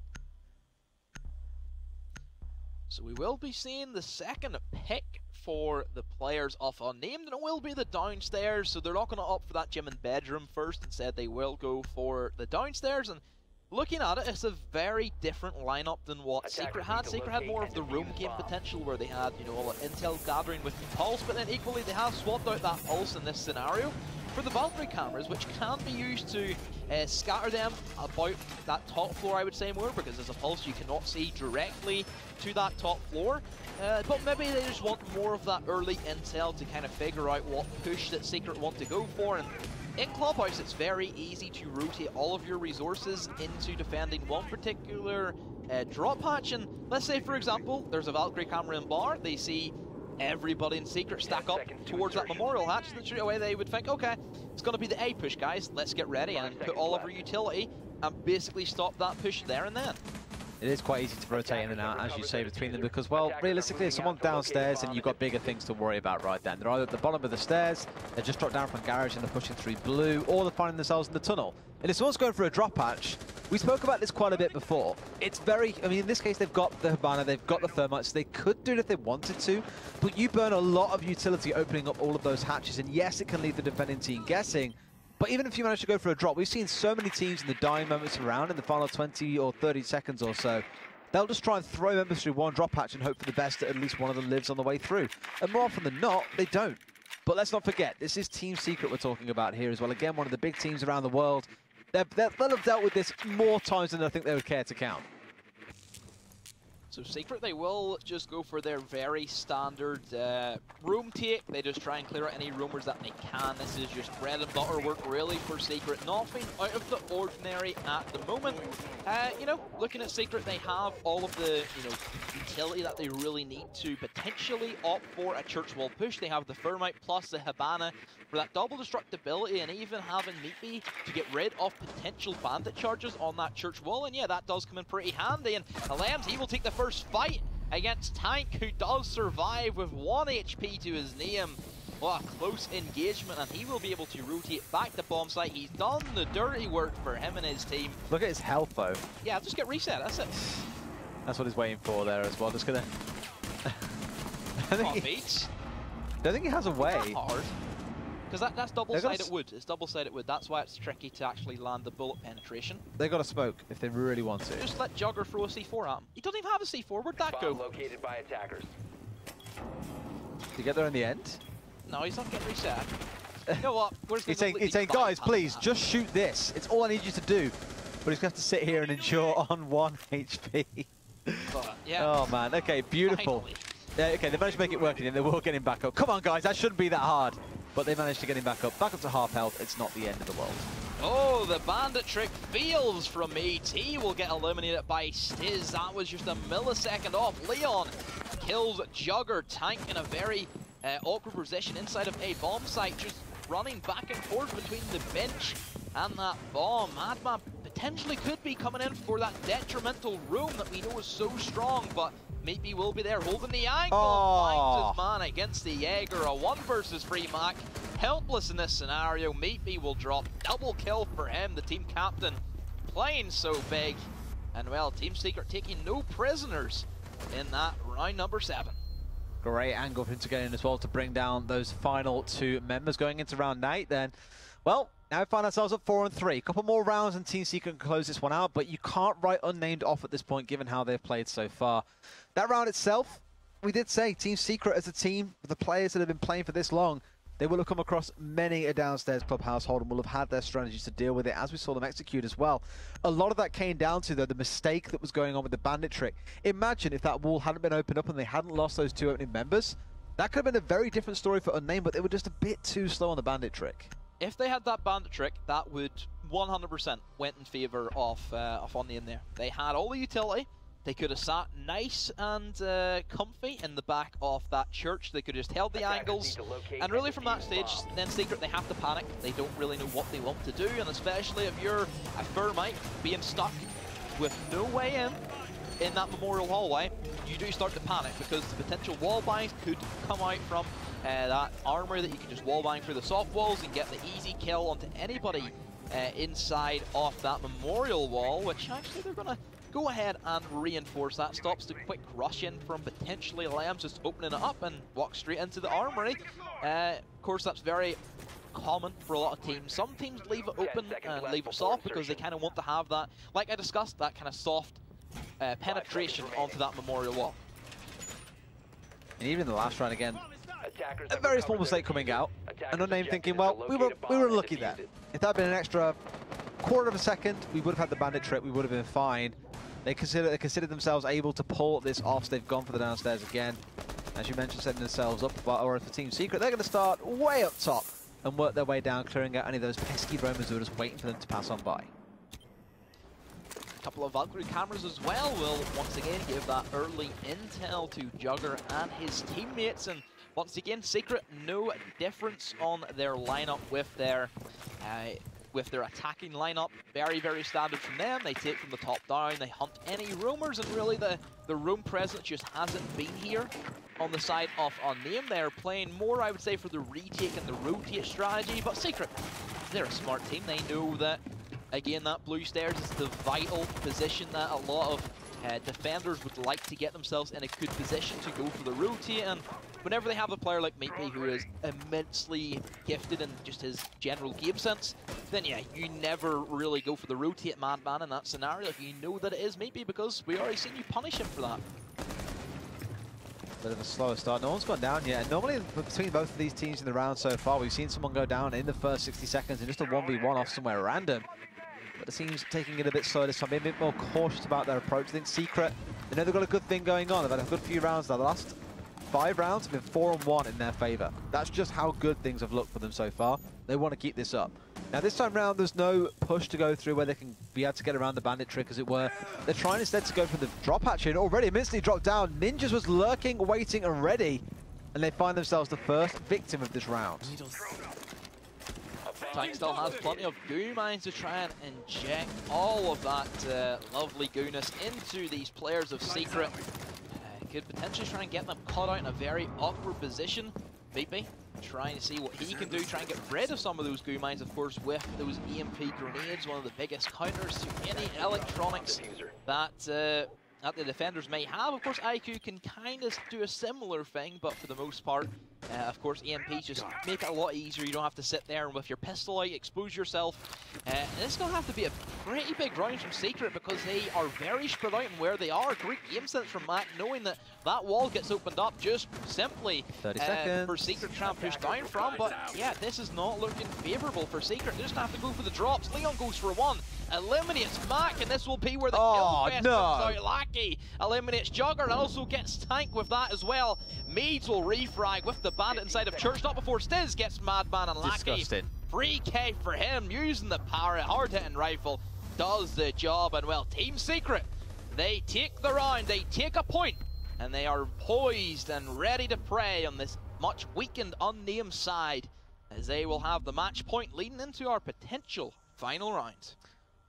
So we will be seeing the second pick for the players of Unnamed, and it will be the downstairs, so they're not going to opt for that gym and bedroom first. Instead, they will go for the downstairs, and looking at it, it's a very different lineup than what Secret had. Secret had more of the roam game potential, where they had, you know, all the intel gathering with the Pulse, but then equally they have swapped out that Pulse in this scenario for the Valkyrie cameras, which can be used to scatter them about that top floor, I would say, more, because as a Pulse you cannot see directly to that top floor. But maybe they just want more of that early intel to kind of figure out what push that Secret want to go for. And in Clubhouse, it's very easy to rotate all of your resources into defending one particular drop hatch. And let's say, for example, there's a Valkyrie camera in bar, they see everybody in Secret stack up towards that memorial hatch, and straight away they would think, okay, it's going to be the A push, guys, let's get ready and put all of our utility and basically stop that push there and then. It is quite easy to rotate in and out, as you say, between them, because, well, realistically, if someone's downstairs and you've got bigger things to worry about right then. They're either at the bottom of the stairs, they just dropped down from garage and they're pushing through blue, or they're finding themselves in the tunnel. And if someone's going for a drop hatch, we spoke about this quite a bit before. It's very, I mean, in this case, they've got the Habana, they've got the Thermites, they could do it if they wanted to, but you burn a lot of utility opening up all of those hatches, and yes, it can leave the defending team guessing. But even if you manage to go for a drop, we've seen so many teams in the dying moments around, in the final 20 or 30 seconds or so, they'll just try and throw members through one drop hatch and hope for the best that at least one of them lives on the way through. And more often than not, they don't. But let's not forget, this is Team Secret we're talking about here as well. Again, one of the big teams around the world. They'll have dealt with this more times than I think they would care to count. So Secret, they will just go for their very standard room take. They just try and clear out any rumors that they can. This is just bread and butter work really for Secret. Nothing out of the ordinary at the moment. You know, looking at Secret, they have all of the, you know, utility that they really need to potentially opt for a church wall push. They have the Thermite plus the Habana for that double destructibility, and even having Meatbee to get rid of potential bandit charges on that church wall. And yeah, that does come in pretty handy. And Unnamed, he will take the first fight against Tank, who does survive with 1 HP to his name. What a close engagement, and he will be able to rotate back to bomb site. He's done the dirty work for him and his team. Look at his health though. Yeah, just get reset, that's it. That's what he's waiting for there as well. Just gonna... I don't think he has a way. Hard. Because that's double-sided wood. It's double-sided wood. That's why it's tricky to actually land the bullet penetration. They got to smoke if they really want to. Just let Jugger throw a C4 at him. He doesn't even have a C4. Where'd that go? Located by attackers. Did he get there in the end? No, he's not getting reset. You know what? He's saying, guys, please, just shoot this. It's all I need you to do. But he's going to have to sit here and endure on 1 HP. But, yeah. Oh, man. Okay, beautiful. Yeah, okay, they managed to make it work, and they will get him back up. Come on, guys, that shouldn't be that hard. But they managed to get him back up to half health. It's not the end of the world. Oh, the bandit trick fails from AT. Will get eliminated by Stiz. That was just a millisecond off. Leon kills Jugger. Tank in a very awkward position inside of a bomb site, just running back and forth between the bench and that bomb. Madman potentially could be coming in for that detrimental room that we know is so strong, but Meatbee will be there holding the angle. Finds his man against the Jaeger. A 1 versus 3 Mac. Helpless in this scenario. Meatbee will drop. Double kill for him, the team captain. Playing so big. And well, Team Secret taking no prisoners in that round number 7. Great angle for him to get in as well to bring down those final 2 members going into round 8 then. Well, now we find ourselves at 4 and 3. A couple more rounds and Team Secret can close this one out, but you can't write Unnamed off at this point given how they've played so far. That round itself, we did say Team Secret as a team, with the players that have been playing for this long, they will have come across many a downstairs club household and will have had their strategies to deal with it, as we saw them execute as well. A lot of that came down to, though, the mistake that was going on with the bandit trick. Imagine if that wall hadn't been opened up and they hadn't lost those 2 opening members. That could have been a very different story for Unnamed, but they were just a bit too slow on the bandit trick. If they had that bandit trick, that would 100% went in favour of Unnamed there. They had all the utility. They could have sat nice and comfy in the back of that church. They could have just held the angles. And really from that stage, then Secret, they have to panic. They don't really know what they want to do. And especially if you're a Thermite being stuck with no way in that memorial hallway, you do start to panic because the potential wall bangs could come out from that armor that you can just wall bang through the soft walls and get the easy kill onto anybody inside of that memorial wall, which actually they're going to go ahead and reinforce that. Stops the quick rush in from potentially Lambs just opening it up and walk straight into the armory. Of course, that's very common for a lot of teams. Some teams leave it open and leave it soft because they kind of want to have that, like I discussed, that kind of soft penetration onto that memorial wall. And even in the last round again, a very small mistake coming out, and Unnamed thinking, well, we were unlucky there. If that had been an extra quarter of a second, we would have had the bandit trick, we would have been fine. They considered themselves able to pull this off, so they've gone for the downstairs again. As you mentioned, setting themselves up, or for Team Secret, they're going to start way up top and work their way down, clearing out any of those pesky roamers who are just waiting for them to pass on by. A couple of Valkyrie cameras as well will once again give that early intel to Jugger and his teammates. And once again, Secret, no difference on their lineup with their attacking lineup. Very, very standard from them. They take from the top down, they hunt any roamers, and really the roam presence just hasn't been here on the side of Unnamed. They're playing more, I would say, for the retake and the rotate strategy, but Secret, they're a smart team. They know that, again, that blue stairs is the vital position that a lot of defenders would like to get themselves in a good position to go for the rotate, and whenever they have a player like Meatbee who is immensely gifted in just his general game sense, then yeah, you never really go for the rotate Madman in that scenario if you know that it is Meatbee, because we already seen you punish him for that. Bit of a slower start. No one's gone down yet. And normally between both of these teams in the round so far, we've seen someone go down in the first 60 seconds in just a 1v1 off somewhere random. But it seems taking it a bit slower this time, being a bit more cautious about their approach. I think Secret, They know they've got a good thing going on. They've had a good few rounds now. The last 5 rounds have been 4-1 in their favor. That's just how good things have looked for them so far. They want to keep this up. Now this time round, there's no push to go through where they can be able to get around the bandit trick, as it were. They're trying instead to go for the drop hatch and already immediately dropped down. Ninjas was lurking, waiting and ready, and they find themselves the first victim of this round. Tank still has plenty of goo mines to try and inject all of that lovely gooness into these players of Secret. Could potentially try and get them caught out in a very awkward position. Maybe trying to see what he can do, try and get rid of some of those goo mines, of course, with those EMP grenades, one of the biggest counters to any electronics that the defenders may have. Of course, IQ can kind of do a similar thing, but for the most part, of course, EMPs just make it a lot easier. You don't have to sit there and with your pistol out, expose yourself. And it's going to have to be a pretty big round from Secret because they are very spread out in where they are. Great game sense from Mac, knowing that that wall gets opened up just simply 30 seconds. For Secret to try and push down from. But yeah, this is not looking favourable for Secret. They just have to go for the drops. Leon goes for one, eliminates Mac, and this will be where the kill fest comes out. Lackey eliminates Jugger and also gets Tank with that as well. Meads will refrag with the bandit inside of Church, not before Stiz gets Madman and Lackey. Disgusting. Free K for him, using the power, hard-hitting rifle, does the job, and well, Team Secret, they take the round, they take a point, and they are poised and ready to prey on this much weakened Unnamed side, as they will have the match point leading into our potential final round.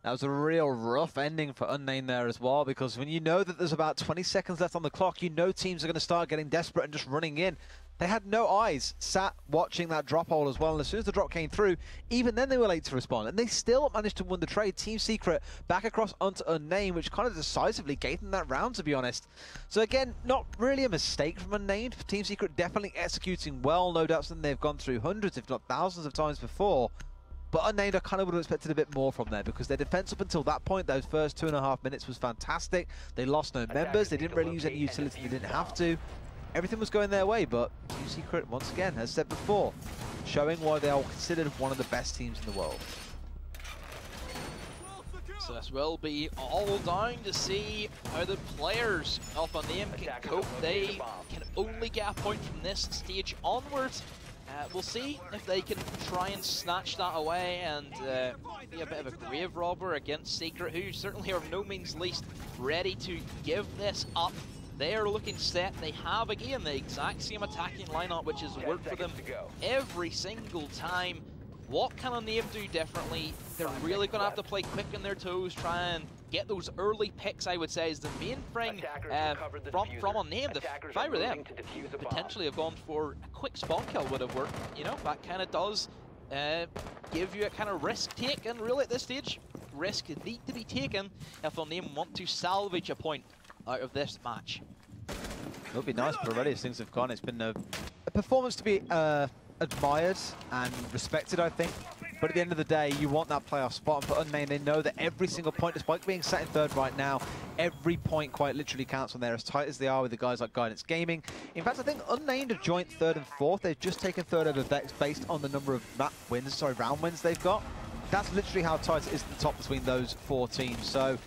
That was a real rough ending for Unnamed there as well, because when you know that there's about 20 seconds left on the clock, you know teams are going to start getting desperate and just running in. They had no eyes, sat watching that drop hole as well, and as soon as the drop came through, even then they were late to respond, and they still managed to win the trade. Team Secret back across onto Unnamed, which kind of decisively gave them that round, to be honest. So again, not really a mistake from Unnamed. Team Secret definitely executing well, no doubt something they've gone through hundreds, if not thousands of times before. But Unnamed, I kind of would have expected a bit more from there, because their defense up until that point, those first 2.5 minutes, was fantastic. They lost no members, they didn't really use any utility, they didn't have to. Everything was going their way, but Team Secret, once again, as said before, showing why they are considered one of the best teams in the world. So this will be all down to see how the players of Unnamed can cope. They can only get a point from this stage onwards. We'll see if they can try and snatch that away and be a bit of a grave robber against Secret, who certainly are no means least ready to give this up. They are looking set. They have, again, the exact same attacking lineup, which has worked for them every single time. What can Unnamed do differently? They're really going to have to play quick on their toes, try and get those early picks, I would say, is the main thing from Unnamed. If I were them, potentially have gone for a quick spawn kill would have worked. You know, that kind of does give you a kind of risk take, and really at this stage, risk need to be taken if Unnamed want to salvage a point out of this match. It would be nice, but already as things have gone, it's been a performance to be admired and respected, I think. But at the end of the day, you want that playoff spot. And for Unnamed, they know that every single point, despite being set in third right now, every point quite literally counts when they're as tight as they are with the guys like Guidance Gaming. In fact, I think Unnamed are joint third and fourth. They've just taken third over Vex based on the number of round wins they've got. That's literally how tight it is at the top between those 4 teams. So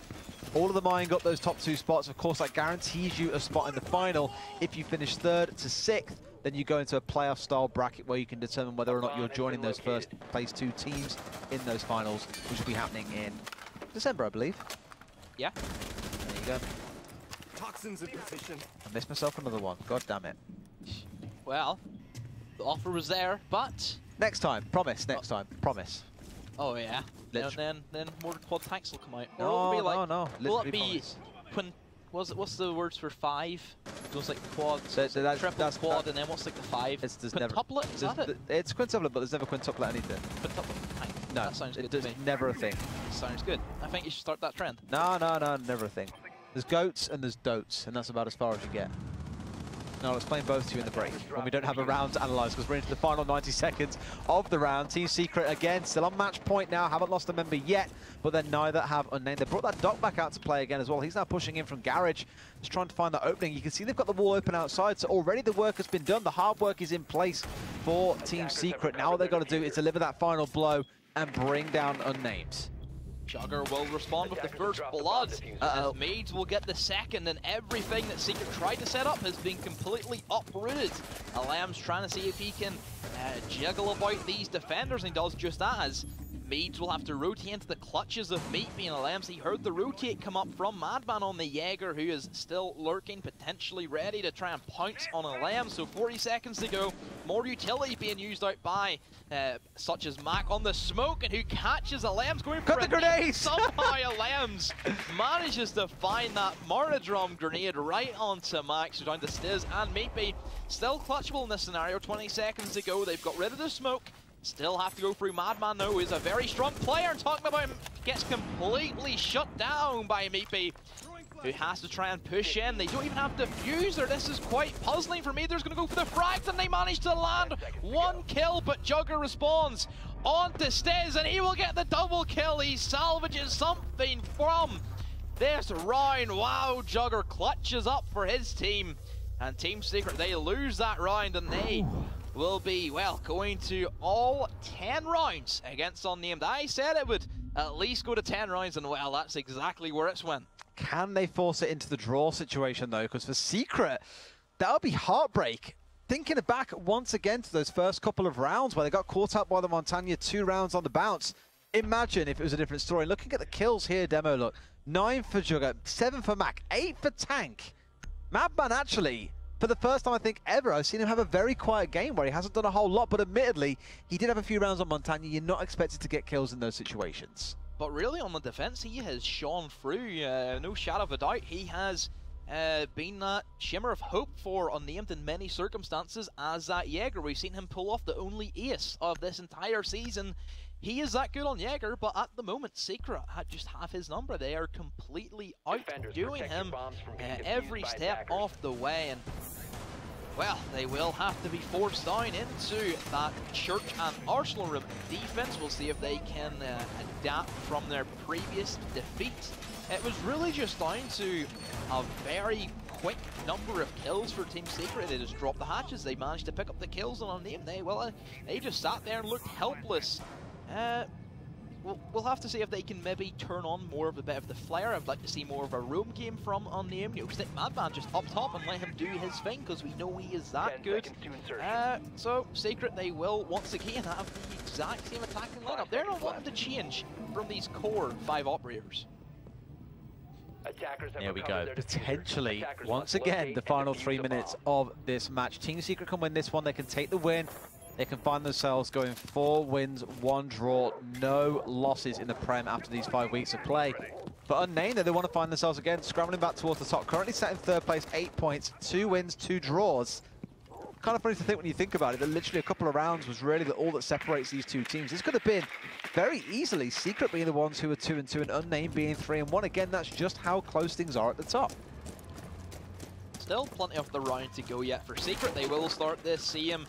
all of them eyeing up those top 2 spots. Of course, that guarantees you a spot in the final. If you finish 3rd to 6th, then you go into a playoff-style bracket where you can determine whether or not you're joining those first place 2 teams in those finals, which will be happening in December, I believe. Yeah. There you go. Toxins in position. I missed myself another one. God damn it. Well, the offer was there, but next time, promise. Next time, promise. Oh yeah. Literally. And then more quad tanks will come out. Or No, will it be like, no. Will it Literally be what's the words for 5? Those like quad, that's quad, and then what's like the 5? It's quintuplet, is that it? It's quintuplet, but there's never quintuplet anything. Quintuplet tank. No, that sounds good to me. Never a thing. Sounds good. I think you should start that trend. No, never a thing. There's goats and there's dotes, and that's about as far as you get. No, I'll explain both to you in the break when we don't have a round to analyse, because we're into the final 90 seconds of the round. Team Secret, again, still on match point now, haven't lost a member yet, but then neither have Unnamed. They brought that Doc back out to play again as well. He's now pushing in from Garage, just trying to find that opening. You can see they've got the wall open outside, so already the work has been done. The hard work is in place for Team Secret. Now what they've got to do is deliver that final blow and bring down Unnamed. Jugger will respond with the first blood, as Maids will get the second, and everything that Secret tried to set up has been completely uprooted. Alam's trying to see if he can jiggle about these defenders, and he does just that, as Maids will have to rotate into the clutches of Meatbee and Alam's. He heard the rotate come up from Madman on the Jaeger, who is still lurking, potentially ready to try and pounce on Alam. So 40 seconds to go. More utility being used out by such as Mac on the smoke, and who catches Alam's going for the grenade. Somehow Alam's manages to find that Martyrdom grenade right onto Max, who's down to Stiz and Meatbee. Still clutchable in this scenario. 20 seconds to go. They've got rid of the smoke. Still have to go through Madman though, who's a very strong player, and talking about him, gets completely shut down by Meatbee, who has to try and push in. They don't even have diffuser. This is quite puzzling for me. They're going to go for the frags, and they manage to land one kill, but Jugger responds on to Stiz, and he will get the double kill. He salvages something from this round. Wow, Jugger clutches up for his team, and Team Secret, they lose that round, and they will be, well, going to all 10 rounds against Unnamed. I said it would at least go to 10 rounds, and well, that's exactly where it's went. Can they force it into the draw situation though? Because for Secret, that would be heartbreak. Thinking back once again to those first couple of rounds where they got caught up by the Montagna, 2 rounds on the bounce. Imagine if it was a different story. Looking at the kills here, Demo, look. 9 for Jugger, 7 for Mac, 8 for Tank. Madman actually, for the first time I think ever, I've seen him have a very quiet game where he hasn't done a whole lot, but admittedly, he did have a few rounds on Montagna. You're not expected to get kills in those situations. But really on the defense, he has shone through, no shadow of a doubt. He has been that shimmer of hope for Unnamed in many circumstances as that Jaeger. We've seen him pull off the only ace of this entire season. He is that good on Jaeger, but at the moment, Secret just have his number. They are completely outdoing him every step of the way. And well, they will have to be forced down into that Church and Arsenal room defense. We'll see if they can adapt from their previous defeat. It was really just down to a very quick number of kills for Team Secret. They just dropped the hatches. They managed to pick up the kills on Unnamed. They just sat there and looked helpless. We'll have to see if they can maybe turn on more of a bit of the flair. I'd like to see more of a roam game from Unnamed. You know, stick Madman just up top and let him do his thing, because we know he is that good. So Secret, they will once again have the exact same attacking lineup. They're not wanting to change from these core 5 operators. There we go. Potentially, once again, the final 3 minutes of this match. Team Secret can win this one. They can take the win. They can find themselves going 4 wins, 1 draw, no losses in the Prem after these 5 weeks of play. For Unnamed, they want to find themselves again scrambling back towards the top. Currently sat in 3rd place, 8 points, 2 wins, 2 draws. Kind of funny to think when you think about it, that literally a couple of rounds was really all that separates these 2 teams. This could have been very easily Secret being the ones who are 2-2 and Unnamed being 3-1. Again, that's just how close things are at the top. Still plenty of the round to go yet for Secret. They will start this same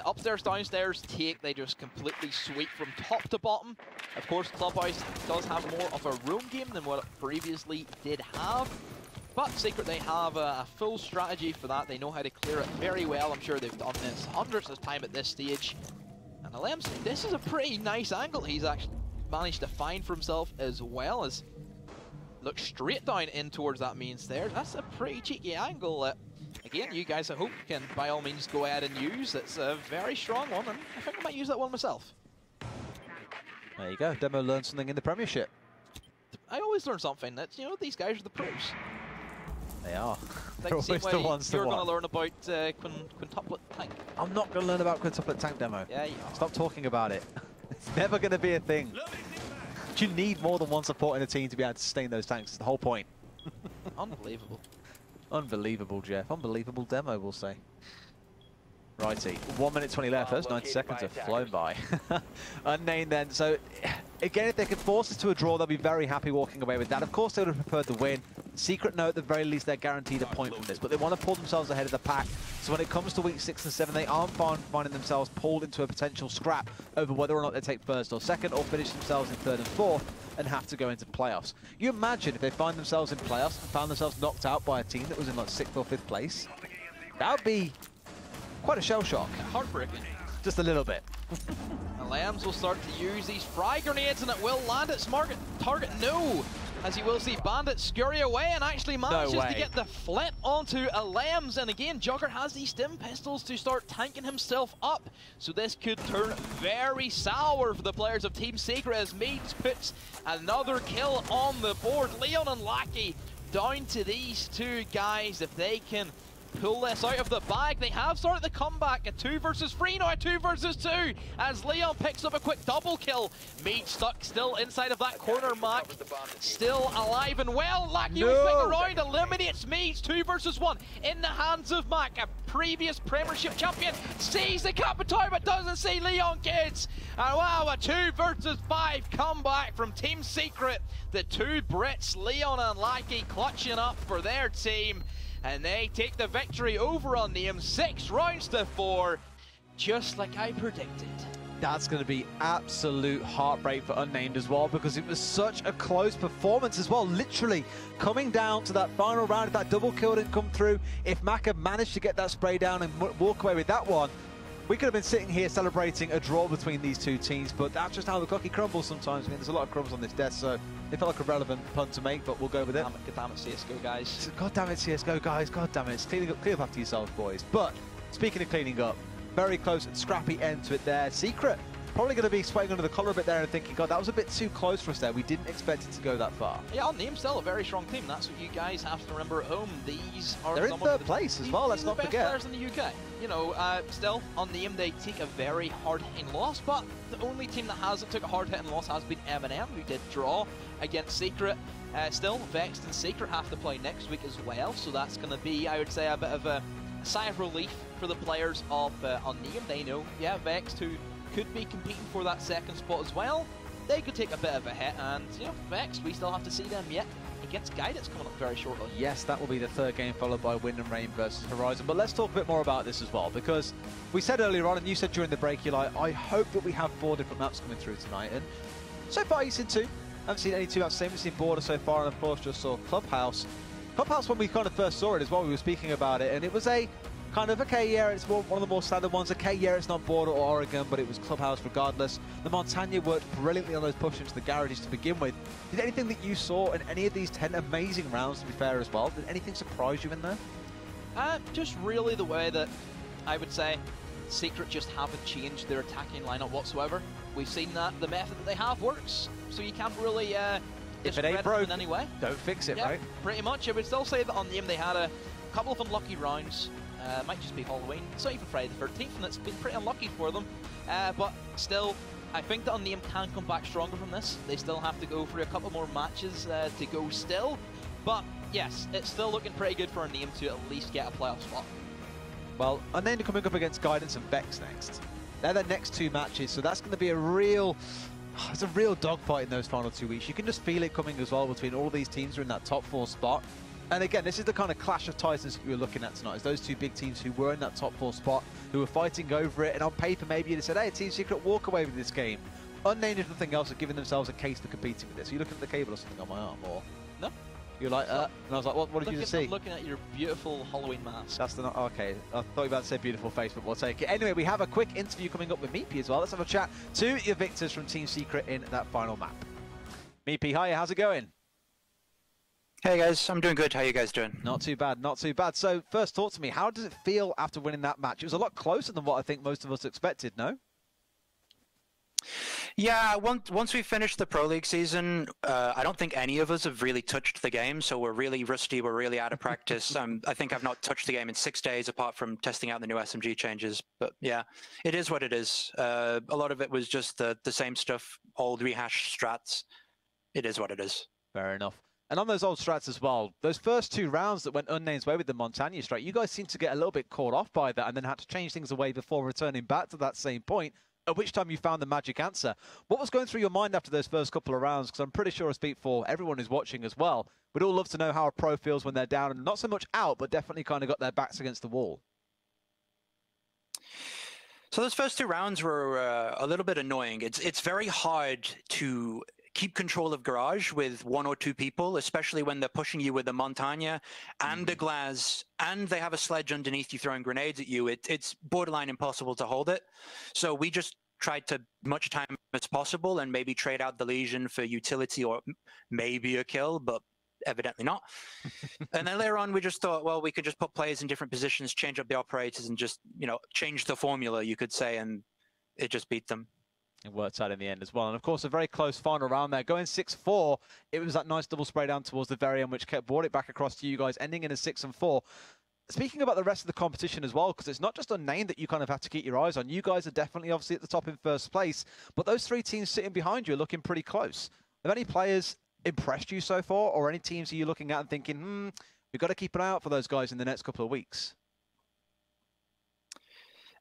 upstairs, downstairs take. They just completely sweep from top to bottom. Of course, Clubhouse does have more of a roam game than what it previously did have. But Secret, they have a full strategy for that. They know how to clear it very well. I'm sure they've done this hundreds of times at this stage. And Alem's, this is a pretty nice angle he's actually managed to find for himself, as well as look straight down in towards that main stairs. That's a pretty cheeky angle. Again, you guys, I hope, can by all means go ahead and use. It's a very strong one, and I think I might use that one myself. There you go. Demo learned something in the Premiership. I always learn something. That's, you know, these guys are the pros. They are. Like They're always the ones you're going to learn about quintuplet tank. I'm not going to learn about quintuplet tank, Demo. Yeah, you are. Stop talking about it. It's never going to be a thing. You need more than one support in a team to be able to sustain those tanks. It's the whole point. Unbelievable. Unbelievable, Jeff. Unbelievable Demo, we'll say. Righty. 1 minute 20 left. Those 90 seconds have flown by. Unnamed then. So, again, if they can force us to a draw, they'll be very happy walking away with that. Of course, they would have preferred the win. Secret know at the very least they're guaranteed a point from this, but they want to pull themselves ahead of the pack. So when it comes to week 6 and 7, they aren't finding themselves pulled into a potential scrap over whether or not they take 1st or 2nd, or finish themselves in 3rd and 4th and have to go into playoffs. You imagine if they find themselves in playoffs and found themselves knocked out by a team that was in like 6th or 5th place. That would be quite a shell shock. Heartbreaking. Just a little bit. And Lambs will start to use these frag grenades, and it will land its target. No! As you will see Bandit scurry away and actually manages to get the flint onto a Lambs. And again, Jugger has these stim pistols to start tanking himself up. So this could turn very sour for the players of Team Secret as Meads puts another kill on the board. Leon and Lackey down to these two guys. If they can pull this out of the bag, they have started the comeback. A 2 versus 3, now a 2 versus 2 as Leon picks up a quick double kill. Mead stuck still inside of that corner. Mac still alive and well. Lackey will swing around, eliminates Mead. 2 versus 1 in the hands of Mac, a previous Premiership champion. Sees the Capitão but doesn't see Leon, kids. And wow, a 2 versus 5 comeback from Team Secret. The two Brits, Leon and Lackey, clutching up for their team. And they take the victory over Unnamed, 6 rounds to 4, just like I predicted. That's going to be absolute heartbreak for Unnamed as well, because it was such a close performance as well. Literally coming down to that final round, if that double kill didn't come through, if Mac had managed to get that spray down and walk away with that one, we could have been sitting here celebrating a draw between these two teams, but that's just how the cookie crumbles sometimes. I mean, there's a lot of crumbs on this desk, so it felt like a relevant pun to make, but we'll go with it. God damn it, CSGO guys. God damn it, CSGO guys. God damn it. Clean up after yourselves, boys. But speaking of cleaning up, very close and scrappy end to it there. Secret probably going to be sweating under the collar a bit there and thinking, God, that was a bit too close for us there. We didn't expect it to go that far. Yeah, Unnamed still a very strong team. That's what you guys have to remember at home. These are They're in third place as well, let's not forget. Players in the UK. You know, still, Unnamed, they take a very hard-hitting loss, but the only team that hasn't took a hard-hitting loss has been M&M, who did draw against Secret. Still, Vexed and Secret have to play next week as well, so that's going to be, I would say, a bit of a sigh of relief for the players of Unnamed. They know, yeah, Vexed, who could be competing for that second spot as well, they could take a bit of a hit, and, you know, Vexed, we still have to see them yet against Guidance coming up very shortly. Yes, that will be the third game, followed by Wind and Rain versus Horizon. But let's talk a bit more about this as well, because we said earlier on, and you said during the break, you're like, I hope that we have 4 different maps coming through tonight, and so far you've seen 2. I haven't seen any 2 maps, same. We've seen Border so far, and of course just saw Clubhouse. Clubhouse, when we kind of first saw it as well, we were speaking about it, and it was a kind of, okay, yeah, it's one of the more standard ones. Okay, yeah, it's not Border or Oregon, but it was Clubhouse regardless. The Montagna worked brilliantly on those push into the garages to begin with. Did anything that you saw in any of these 10 amazing rounds, to be fair as well, did anything surprise you in there? Just really the way that, I would say, Secret just haven't changed their attacking lineup whatsoever. We've seen that the method that they have works, so you can't really if it ain't broke in any way. Don't fix it, right? Pretty much. I would still say that on the aim they had a couple of unlucky rounds. Might just be Halloween. It's not even Friday the 13th, and it's been pretty unlucky for them. But still, I think that Unnamed can come back stronger from this. They still have to go for a couple more matches to go still. But yes, it's still looking pretty good for Unnamed to at least get a playoff spot. Well, Unnamed are coming up against Guidance and Vex next. They're their next 2 matches, so that's going to be a real... It's a real dogfight in those final 2 weeks. You can just feel it coming as well between all these teams who are in that top 4 spot. And again, this is the kind of clash of titans we were looking at tonight. It's those 2 big teams who were in that top 4 spot, who were fighting over it. And on paper, maybe you'd have said, hey, Team Secret, walk away with this game. Unnamed, if nothing else, are giving themselves a case for competing with this. Are you looking at the cable or something on my arm? Or no. You're like, and I was like, what did you see? I'm looking at your beautiful Halloween mask. That's the okay. I thought you were about to say beautiful face, but we'll take it. Anyway, we have a quick interview coming up with Meepy as well. Let's have a chat to your victors from Team Secret in that final map. Meepy, hi, how's it going? Hey guys, I'm doing good. How you guys doing? Not too bad, not too bad. So first, talk to me. How does it feel after winning that match? It was a lot closer than what I think most of us expected, no? Yeah, once we finished the Pro League season, I don't think any of us have really touched the game, so we're really rusty, we're really out of practice. I think I've not touched the game in 6 days, apart from testing out the new SMG changes. But yeah, it is what it is. A lot of it was just the same stuff, old rehashed strats. It is what it is. Fair enough. And on those old strats as well, those first 2 rounds that went Unnamed's way with the Montagna strat, you guys seem to get a little bit caught off by that and then had to change things away before returning back to that same point, at which time you found the magic answer. What was going through your mind after those first couple of rounds? Because I'm pretty sure I speak for everyone who's watching as well. We'd all love to know how a pro feels when they're down and not so much out, but definitely kind of got their backs against the wall. So those first 2 rounds were a little bit annoying. It's very hard to keep control of Garage with 1 or 2 people, especially when they're pushing you with a Montagna and a Glass, and they have a sledge underneath you throwing grenades at you. It's borderline impossible to hold it. So we just tried to much time as possible and maybe trade out the Legion for utility or maybe a kill, but evidently not. And then later on, we just thought, well, we could just put players in different positions, change up the operators, and just, you know, change the formula, you could say, and it just beat them. It worked out in the end as well. And of course, a very close final round there. Going 6-4, it was that nice double spray down towards the very end, which brought it back across to you guys, ending in a 6-4. Speaking about the rest of the competition as well, because it's not just Unnamed that you kind of have to keep your eyes on. You guys are definitely obviously at the top in first place, but those three teams sitting behind you are looking pretty close. Have any players impressed you so far, or any teams are you looking at and thinking, we've got to keep an eye out for those guys in the next couple of weeks?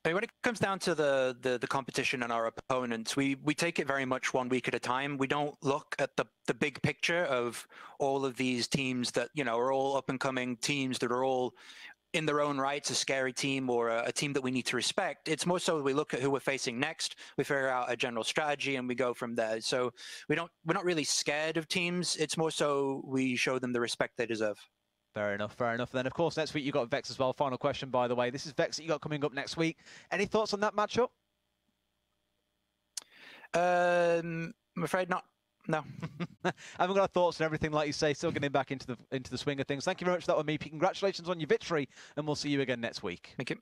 When it comes down to the competition and our opponents, we take it very much 1 week at a time. We don't look at the big picture of all of these teams that, you know, are all up and coming teams that are all in their own rights a scary team or a team that we need to respect. It's more so we look at who we're facing next, we figure out a general strategy, and we go from there. So we're not really scared of teams. It's more so we show them the respect they deserve. Fair enough, fair enough. Then, of course, next week you got Vex as well. Final question, by the way. This is Vex that you got coming up next week. Any thoughts on that matchup? I'm afraid not. No. I haven't got thoughts and everything, like you say. Still getting back into the swing of things. Thank you very much for that with me. Congratulations on your victory, and we'll see you again next week. Thank you.